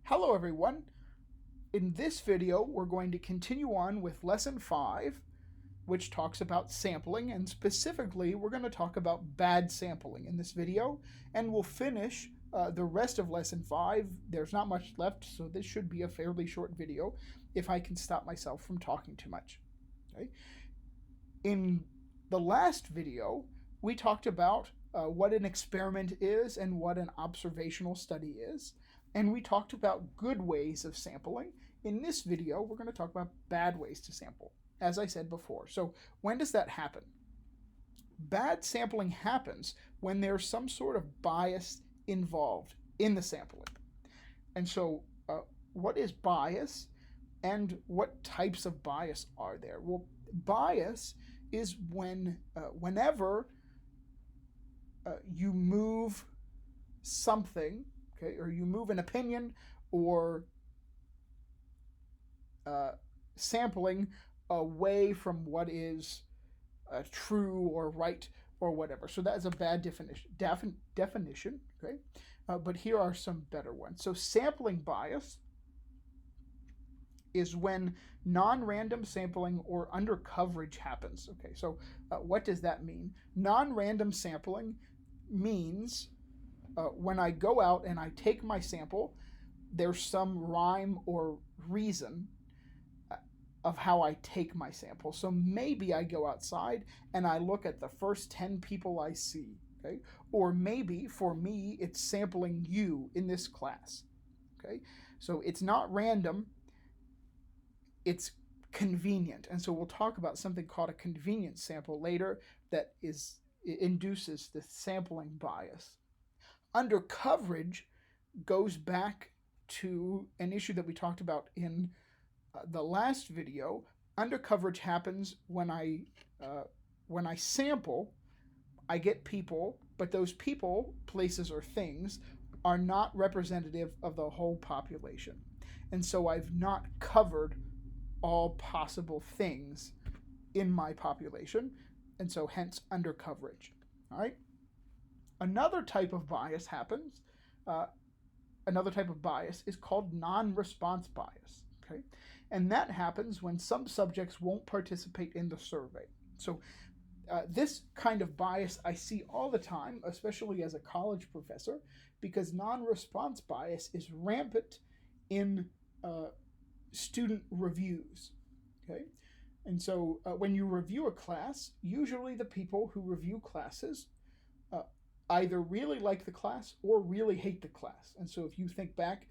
Hello everyone. In this video, we're going to continue on with lesson 5, which talks about sampling, and specifically, we're going to talk about bad sampling in this video, and we'll finish the rest of lesson 5. There's not much left, so this should be a fairly short video if I can stop myself from talking too much. Okay? In the last video, we talked about what an experiment is and what an observational study is. And we talked about good ways of sampling. In this video, we're going to talk about bad ways to sample, as I said before. So when does that happen? Bad sampling happens when there's some sort of bias involved in the sampling. And so what is bias and what types of bias are there? Well, bias is whenever you move something, okay, or you move an opinion or sampling away from what is true or right or whatever. So that is a bad definition, okay? But here are some better ones. So sampling bias is when non-random sampling or undercoverage happens. Okay, so what does that mean? Non-random sampling means when I go out and I take my sample, there's some rhyme or reason of how I take my sample. So maybe I go outside and I look at the first 10 people I see, okay? Or maybe for me, it's sampling you in this class, okay? So it's not random, it's convenient. And so we'll talk about something called a convenience sample later that induces the sampling bias. Undercoverage goes back to an issue that we talked about in the last video. Undercoverage happens when I sample, I get people, but those people, places, or things are not representative of the whole population. And so I've not covered all possible things in my population, and so hence undercoverage. All right. Another type of bias happens. Another type of bias is called non-response bias. Okay, and that happens when some subjects won't participate in the survey. So this kind of bias I see all the time, especially as a college professor, because non-response bias is rampant in student reviews. Okay, and so when you review a class, usually the people who review classes either really like the class or really hate the class. And so if you think back,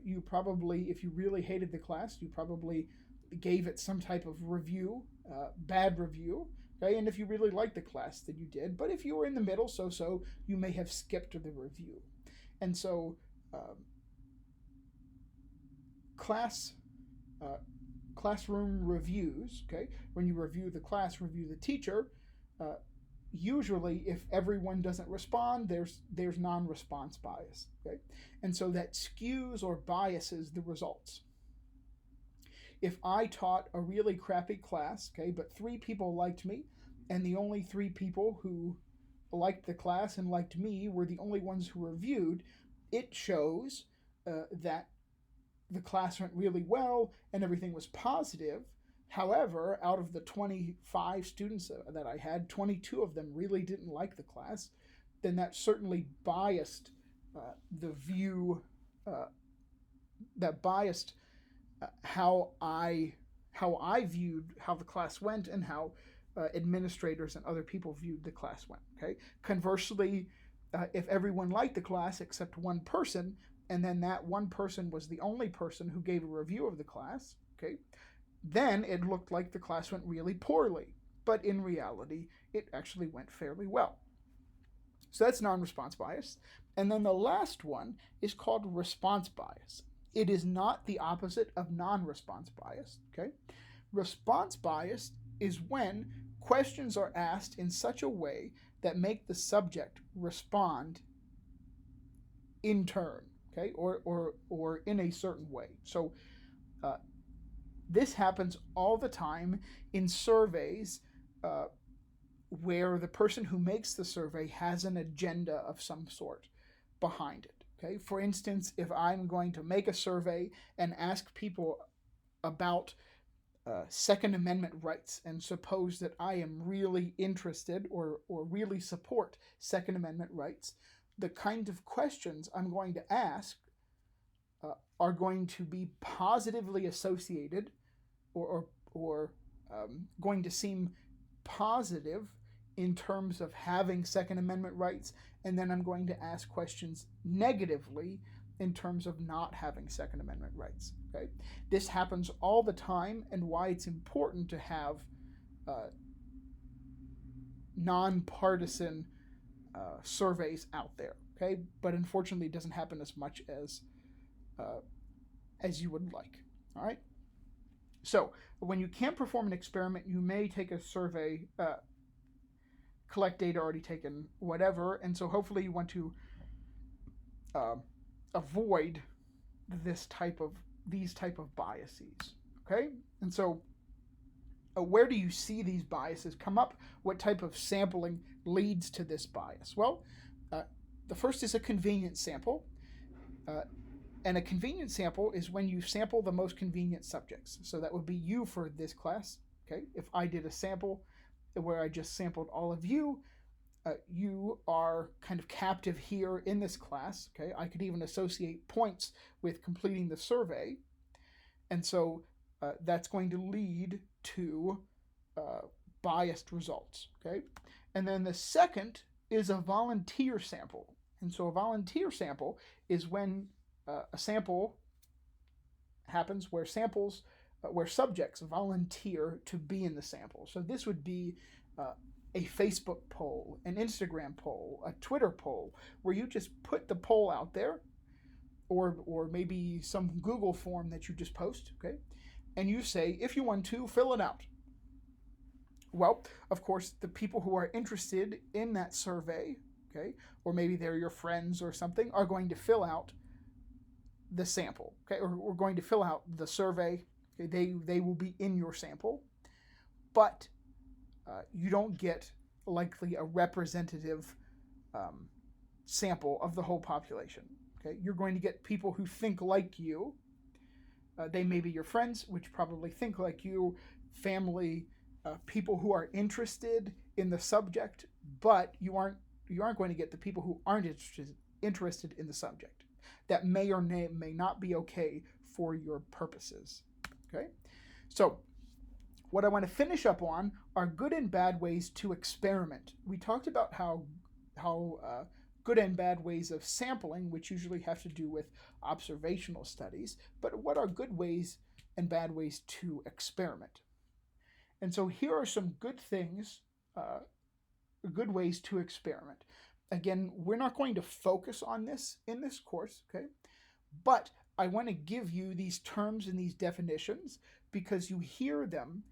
you probably, if you really hated the class, you probably gave it some type of review, bad review. Okay, and if you really liked the class, then you did. But if you were in the middle, so, you may have skipped the review. And so classroom reviews, okay, when you review the class, review the teacher, usually if everyone doesn't respond, there's non-response bias, okay? And so that skews or biases the results. If I taught a really crappy class, okay, but 3 people liked me, and the only 3 people who liked the class and liked me were the only ones who reviewed, it shows that the class went really well and everything was positive. However, out of the 25 students that I had, 22 of them really didn't like the class. Then that certainly biased the view, that biased how I viewed how the class went and how administrators and other people viewed the class went. Okay. Conversely, if everyone liked the class except one person, and then that one person was the only person who gave a review of the class, okay, then it looked like the class went really poorly. But in reality, it actually went fairly well. So that's non-response bias. And then the last one is called response bias. It is not the opposite of non-response bias, okay? Response bias is when questions are asked in such a way that make the subject respond in turn, okay, or in a certain way. So this happens all the time in surveys where the person who makes the survey has an agenda of some sort behind it. Okay, for instance, if I'm going to make a survey and ask people about Second Amendment rights, and suppose that I am really interested or really support Second Amendment rights, the kind of questions I'm going to ask are going to be positively associated or going to seem positive in terms of having Second Amendment rights, and then I'm going to ask questions negatively in terms of not having Second Amendment rights. Okay, this happens all the time, and why it's important to have nonpartisan surveys out there. Okay, but unfortunately, it doesn't happen as much as you would like. All right. So when you can't perform an experiment, you may take a survey, collect data already taken, whatever, and so hopefully you want to avoid these type of biases. Okay, and so where do you see these biases come up? What type of sampling leads to this bias? Well, the first is a convenience sample. And a convenient sample is when you sample the most convenient subjects. So that would be you for this class. Okay, if I did a sample where I just sampled all of you, you are kind of captive here in this class. Okay, I could even associate points with completing the survey, and so that's going to lead to biased results. Okay, and then the second is a volunteer sample, and so a volunteer sample is when a sample happens where subjects volunteer to be in the sample. So this would be a Facebook poll, an Instagram poll, a Twitter poll, where you just put the poll out there, or maybe some Google form that you just post, okay, and you say, if you want to, fill it out. Well, of course, the people who are interested in that survey, okay, or maybe they're your friends or something, are going to fill out the sample, okay, or we're going to fill out the survey. Okay, they will be in your sample, but you don't get likely a representative sample of the whole population. Okay, you're going to get people who think like you. They may be your friends, which probably think like you, family, people who are interested in the subject, but you aren't going to get the people who aren't interested in the subject. That may or may not be okay for your purposes. Okay, so what I want to finish up on are good and bad ways to experiment. We talked about how good and bad ways of sampling, which usually have to do with observational studies, but what are good ways and bad ways to experiment? And so here are some good things, good ways to experiment. Again, we're not going to focus on this in this course, okay? But I want to give you these terms and these definitions because you hear them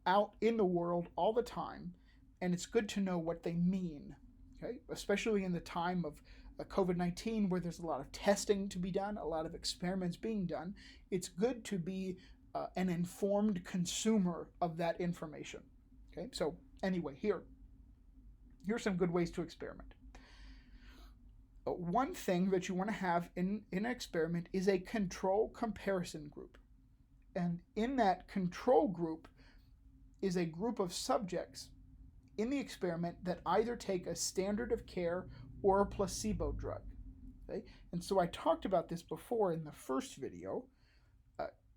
out in the world all the time, and it's good to know what they mean, okay? Especially in the time of COVID-19, where there's a lot of testing to be done, a lot of experiments being done. It's good to be an informed consumer of that information, okay? So anyway, here's some good ways to experiment. One thing that you want to have in an experiment is a control comparison group. And in that control group is a group of subjects in the experiment that either take a standard of care or a placebo drug. Okay? And so I talked about this before in the first video.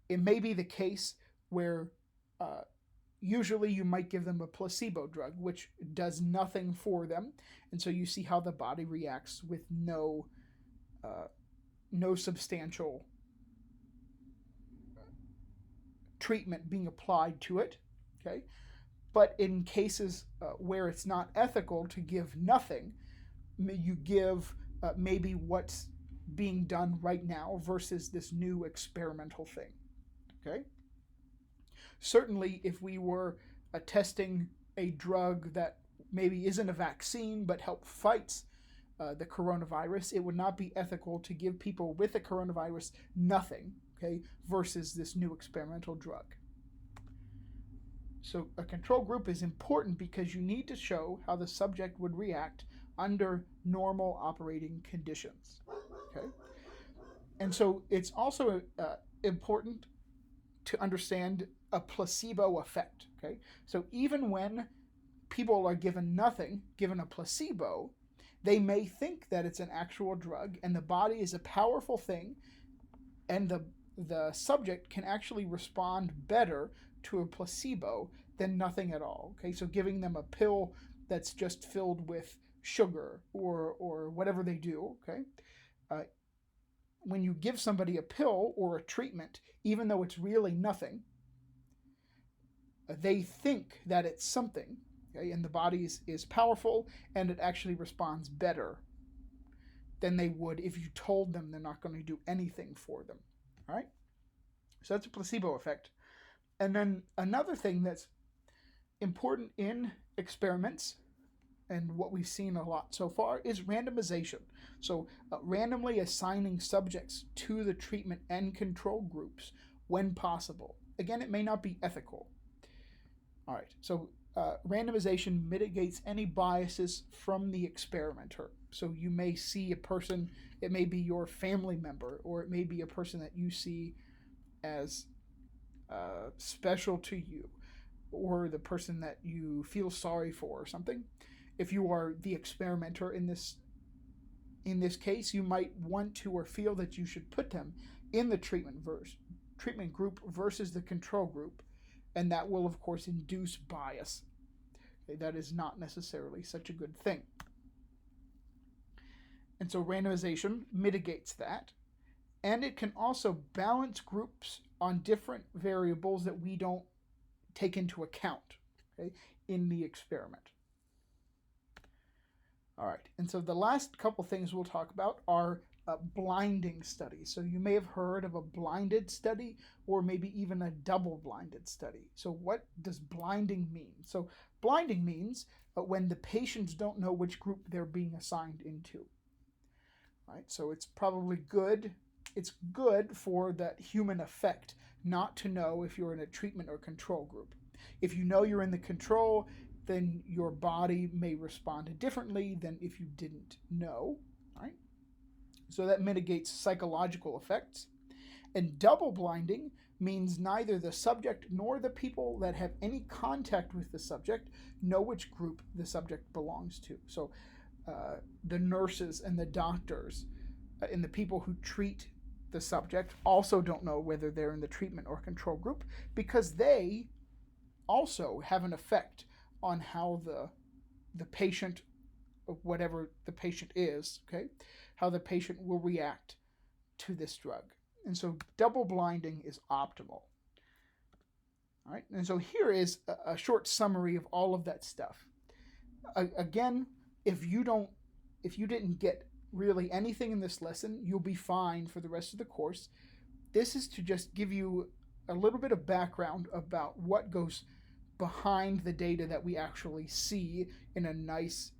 It may be the case where usually you might give them a placebo drug, which does nothing for them. And so you see how the body reacts with no substantial treatment being applied to it. Okay, but in cases where it's not ethical to give nothing, you give maybe what's being done right now versus this new experimental thing. Okay. Certainly, if we were testing a drug that maybe isn't a vaccine but fights the coronavirus, it would not be ethical to give people with the coronavirus nothing, okay, versus this new experimental drug. So a control group is important because you need to show how the subject would react under normal operating conditions. Okay, and so it's also important to understand a placebo effect. Okay, so even when people are given nothing, given a placebo, they may think that it's an actual drug, and the body is a powerful thing, and the subject can actually respond better to a placebo than nothing at all. Okay, so giving them a pill that's just filled with sugar or whatever they do. Okay, uh, when you give somebody a pill or a treatment, even though it's really nothing, they think that it's something. Okay, and the body is powerful, and it actually responds better than they would if you told them they're not going to do anything for them. All right, so that's a placebo effect. And then another thing that's important in experiments, and what we've seen a lot so far, is randomization. So randomly assigning subjects to the treatment and control groups when possible. Again, it may not be ethical. All right, so randomization mitigates any biases from the experimenter. So you may see a person, it may be your family member, or it may be a person that you see as special to you, or the person that you feel sorry for or something. If you are the experimenter in this case, you might want to or feel that you should put them in the treatment group versus the control group, and that will of course induce bias. Okay, that is not necessarily such a good thing. And so randomization mitigates that, and it can also balance groups on different variables that we don't take into account, okay, in the experiment. All right, and so the last couple things we'll talk about are blinding studies. So you may have heard of a blinded study, or maybe even a double-blinded study. So what does blinding mean? So blinding means when the patients don't know which group they're being assigned into. All right, so it's probably good. It's good for that human effect not to know if you're in a treatment or control group. If you know you're in the control, then your body may respond differently than if you didn't know. Right? So that mitigates psychological effects. And double blinding means neither the subject nor the people that have any contact with the subject know which group the subject belongs to. So the nurses and the doctors and the people who treat the subject also don't know whether they're in the treatment or control group, because they also have an effect on how the patient, whatever the patient is, okay, how the patient will react to this drug. And so double blinding is optimal. All right, and so here is a short summary of all of that stuff. Again, if you didn't get really anything in this lesson, you'll be fine for the rest of the course. This is to just give you a little bit of background about what goes behind the data that we actually see in a nice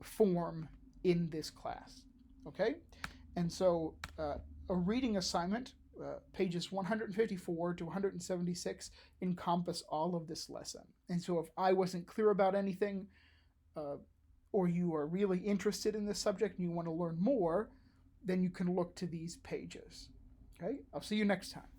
form in this class. Okay? And so a reading assignment, pages 154 to 176, encompass all of this lesson. And so if I wasn't clear about anything, or you are really interested in this subject and you want to learn more, then you can look to these pages. Okay? I'll see you next time.